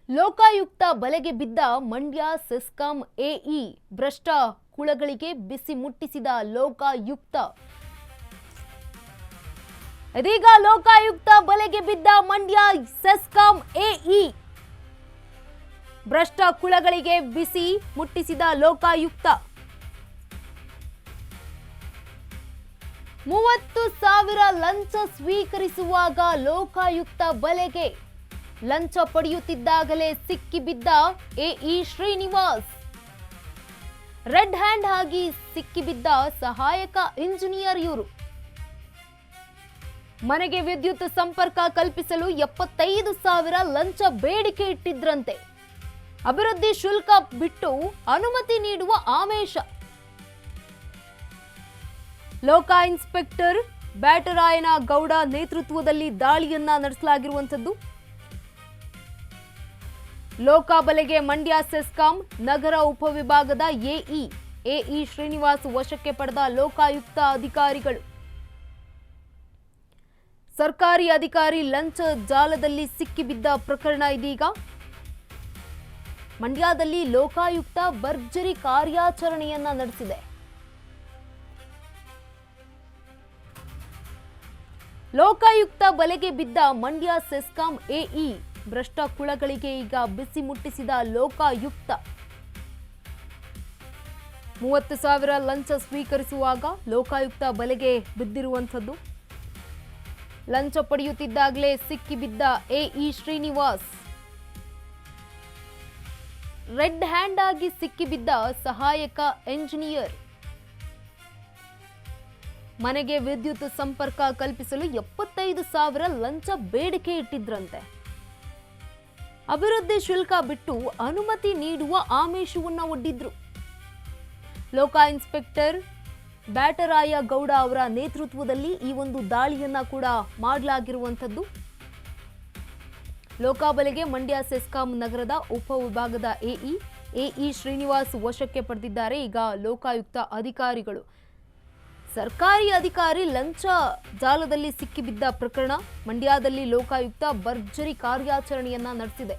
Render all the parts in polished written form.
ಲೋಕಾಯುಕ್ತ ಬಲೆಗೆ ಬಿದ್ದ ಮಂಡ್ಯ ಸೆಸ್ಕಾಂ ಎಇ ಭ್ರಷ್ಟ ಕುಳಗಳಿಗೆ ಬಿಸಿ ಮುಟ್ಟಿಸಿದ ಲೋಕಾಯುಕ್ತ. ಇದೀಗ ಲೋಕಾಯುಕ್ತ ಬಲೆಗೆ ಬಿದ್ದ ಮಂಡ್ಯ ಸೆಸ್ಕಾಂ ಎಇ ಭ್ರಷ್ಟ ಕುಳಗಳಿಗೆ ಬಿಸಿ ಮುಟ್ಟಿಸಿದ ಲೋಕಾಯುಕ್ತ. 30,000 ಲಂಚ ಸ್ವೀಕರಿಸುವಾಗ ಲೋಕಾಯುಕ್ತ ಬಲೆಗೆ. ಲಂಚ ಪಡೆಯುತ್ತಿದ್ದಾಗಲೇ ಸಿಕ್ಕಿಬಿದ್ದ ಎಇ ಶ್ರೀನಿವಾಸ್. ರೆಡ್ ಹ್ಯಾಂಡ್ ಆಗಿ ಸಿಕ್ಕಿಬಿದ್ದ ಸಹಾಯಕ ಇಂಜಿನಿಯರ್ ಇವರು. ಮನೆಗೆ ವಿದ್ಯುತ್ ಸಂಪರ್ಕ ಕಲ್ಪಿಸಲು 75,000 ಲಂಚ ಬೇಡಿಕೆ ಇಟ್ಟಿದ್ರಂತೆ. ಅಭಿವೃದ್ಧಿ ಶುಲ್ಕ ಬಿಟ್ಟು ಅನುಮತಿ ನೀಡುವ ಆಮಿಷ. ಲೋಕ ಇನ್ಸ್ಪೆಕ್ಟರ್ ಬ್ಯಾಟರಾಯನ ಗೌಡ ನೇತೃತ್ವದಲ್ಲಿ ದಾಳಿಯನ್ನ ನಡೆಸಲಾಗಿರುವಂತದ್ದು. ಲೋಕ ಬಲೆಗೆ ಮಂಡ್ಯ ಸೆಸ್ಕಾಂ ನಗರ ಉಪವಿಭಾಗದ ಎಇ ಶ್ರೀನಿವಾಸ್ ವಶಕ್ಕೆ ಪಡೆದ ಲೋಕಾಯುಕ್ತ ಅಧಿಕಾರಿಗಳು. ಸರ್ಕಾರಿ ಅಧಿಕಾರಿ ಲಂಚ ಜಾಲದಲ್ಲಿ ಸಿಕ್ಕಿಬಿದ್ದ ಪ್ರಕರಣ ಇದೀಗ. ಮಂಡ್ಯದಲ್ಲಿ ಲೋಕಾಯುಕ್ತ ಭರ್ಜರಿ ಕಾರ್ಯಾಚರಣೆಯನ್ನ ನಡೆಸಿದೆ. ಲೋಕಾಯುಕ್ತ ಬಲೆಗೆ ಬಿದ್ದ ಮಂಡ್ಯ ಸೆಸ್ಕಾಂ ಎಇ ಭ್ರಷ್ಟ ಕುಳಗಳಿಗೆ ಈಗ ಬಿಸಿ ಮುಟ್ಟಿಸಿದ ಲೋಕಾಯುಕ್ತ. 30,000 ಲಂಚ ಸ್ವೀಕರಿಸುವಾಗ ಲೋಕಾಯುಕ್ತ ಬಲೆಗೆ ಬಿದ್ದಿರುವಂಥದ್ದು. ಲಂಚ ಪಡೆಯುತ್ತಿದ್ದಾಗಲೇ ಸಿಕ್ಕಿಬಿದ್ದ ಎಇ ಶ್ರೀನಿವಾಸ್. ರೆಡ್ ಹ್ಯಾಂಡ್ ಆಗಿ ಸಿಕ್ಕಿಬಿದ್ದ ಸಹಾಯಕ ಎಂಜಿನಿಯರ್. ಮನೆಗೆ ವಿದ್ಯುತ್ ಸಂಪರ್ಕ ಕಲ್ಪಿಸಲು 75,000 ಲಂಚ ಬೇಡಿಕೆ ಇಟ್ಟಿದ್ರಂತೆ. ಅಭಿವೃದ್ಧಿ ಶುಲ್ಕ ಬಿಟ್ಟು ಅನುಮತಿ ನೀಡುವ ಆಮಿಷವನ್ನ ಒಡ್ಡಿದ್ರು. ಲೋಕ ಇನ್ಸ್ಪೆಕ್ಟರ್ ಬ್ಯಾಟರಾಯ ಗೌಡ ಅವರ ನೇತೃತ್ವದಲ್ಲಿ ಈ ಒಂದು ದಾಳಿಯನ್ನ ಕೂಡ ಮಾಡಲಾಗಿರುವಂಥದ್ದು. ಲೋಕಾಬಲೆಗೆ ಮಂಡ್ಯ ಸೆಸ್ಕಾಂ ನಗರದ ಉಪವಿಭಾಗದ ಎಇ ಶ್ರೀನಿವಾಸ್ ವಶಕ್ಕೆ ಪಡೆದಿದ್ದಾರೆ ಈಗ ಲೋಕಾಯುಕ್ತ ಅಧಿಕಾರಿಗಳು. ಸರ್ಕಾರಿ ಅಧಿಕಾರಿ ಲಂಚ ಜಾಲದಲ್ಲಿ ಸಿಕ್ಕಿಬಿದ್ದ ಪ್ರಕರಣ. ಮಂಡ್ಯದಲ್ಲಿ ಲೋಕಾಯುಕ್ತ ಭರ್ಜರಿ ಕಾರ್ಯಾಚರಣೆಯನ್ನ ನಡೆಸಿದೆ.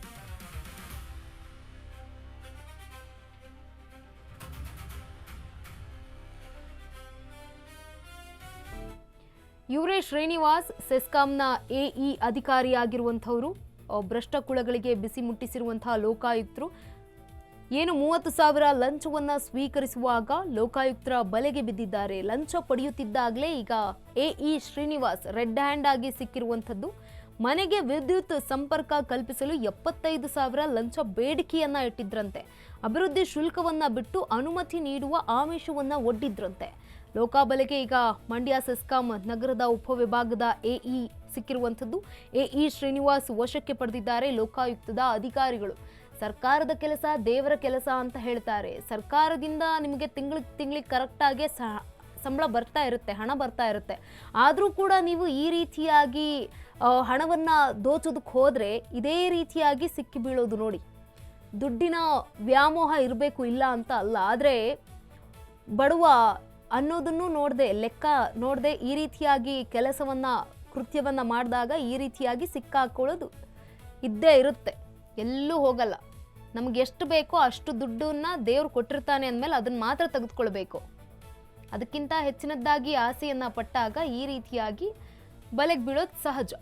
ಇವರೇ ಶ್ರೀನಿವಾಸ್, ಸೆಸ್ಕಾಂನ ಎಇ ಅಧಿಕಾರಿಯಾಗಿರುವಂಥವರು. ಭ್ರಷ್ಟ ಕುಳಗಳಿಗೆ ಬಿಸಿ ಮುಟ್ಟಿಸಿರುವಂತಹ ಲೋಕಾಯುಕ್ತರು. ಏನು 30,000 ಲಂಚವನ್ನ ಸ್ವೀಕರಿಸುವಾಗ ಲೋಕಾಯುಕ್ತರ ಬಲೆಗೆ ಬಿದ್ದಿದ್ದಾರೆ. ಲಂಚ ಪಡೆಯುತ್ತಿದ್ದಾಗಲೇ ಈಗ ಎಇ ಶ್ರೀನಿವಾಸ್ ರೆಡ್ ಹ್ಯಾಂಡ್ ಆಗಿ ಸಿಕ್ಕಿರುವಂಥದ್ದು. ಮನೆಗೆ ವಿದ್ಯುತ್ ಸಂಪರ್ಕ ಕಲ್ಪಿಸಲು 75,000 ಲಂಚ ಬೇಡಿಕೆಯನ್ನ ಇಟ್ಟಿದ್ರಂತೆ. ಅಭಿವೃದ್ಧಿ ಶುಲ್ಕವನ್ನ ಬಿಟ್ಟು ಅನುಮತಿ ನೀಡುವ ಆಮಿಷವನ್ನ ಒಡ್ಡಿದ್ರಂತೆ. ಲೋಕಾಬಲೆಗೆ ಈಗ ಮಂಡ್ಯ ಸೆಸ್ಕಾಂ ನಗರದ ಉಪವಿಭಾಗದ ಎಇ ಸಿಕ್ಕಿರುವಂಥದ್ದು. ಎಇ ಶ್ರೀನಿವಾಸ್ ವಶಕ್ಕೆ ಪಡೆದಿದ್ದಾರೆ ಲೋಕಾಯುಕ್ತದ ಅಧಿಕಾರಿಗಳು. ಸರ್ಕಾರದ ಕೆಲಸ ದೇವರ ಕೆಲಸ ಅಂತ ಹೇಳ್ತಾರೆ. ಸರ್ಕಾರದಿಂದ ನಿಮಗೆ ತಿಂಗಳಿಗೆ ಕರೆಕ್ಟಾಗಿ ಸಂಬಳ ಬರ್ತಾ ಇರುತ್ತೆ, ಹಣ ಬರ್ತಾ ಇರುತ್ತೆ. ಆದರೂ ಕೂಡ ನೀವು ಈ ರೀತಿಯಾಗಿ ಹಣವನ್ನು ದೋಚೋದಕ್ಕೆ ಹೋದರೆ ಇದೇ ರೀತಿಯಾಗಿ ಸಿಕ್ಕಿ ಬೀಳೋದು ನೋಡಿ. ದುಡ್ಡಿನ ವ್ಯಾಮೋಹ ಇರಬೇಕು, ಇಲ್ಲ ಅಂತ ಅಲ್ಲ. ಆದರೆ ಬಡವ ಅನ್ನೋದನ್ನು ಲೆಕ್ಕ ನೋಡದೆ ಈ ರೀತಿಯಾಗಿ ಕೃತ್ಯವನ್ನು ಮಾಡಿದಾಗ ಈ ರೀತಿಯಾಗಿ ಸಿಕ್ಕಾಕೊಳ್ಳೋದು ಇದ್ದೇ ಇರುತ್ತೆ, ಎಲ್ಲೂ ಹೋಗಲ್ಲ. ನಮ್ಗೆ ಎಷ್ಟು ಬೇಕೋ ಅಷ್ಟು ದುಡ್ಡನ್ನ ದೇವ್ರು ಕೊಟ್ಟಿರ್ತಾನೆ ಅಂದಮೇಲೆ ಅದನ್ನ ಮಾತ್ರ ತೆಗೆದುಕೊಳ್ಬೇಕು. ಅದಕ್ಕಿಂತ ಹೆಚ್ಚಿನದ್ದಾಗಿ ಆಸೆಯನ್ನ ಪಟ್ಟಾಗ ಈ ರೀತಿಯಾಗಿ ಬಲೆಗೆ ಬೀಳೋದು ಸಹಜ.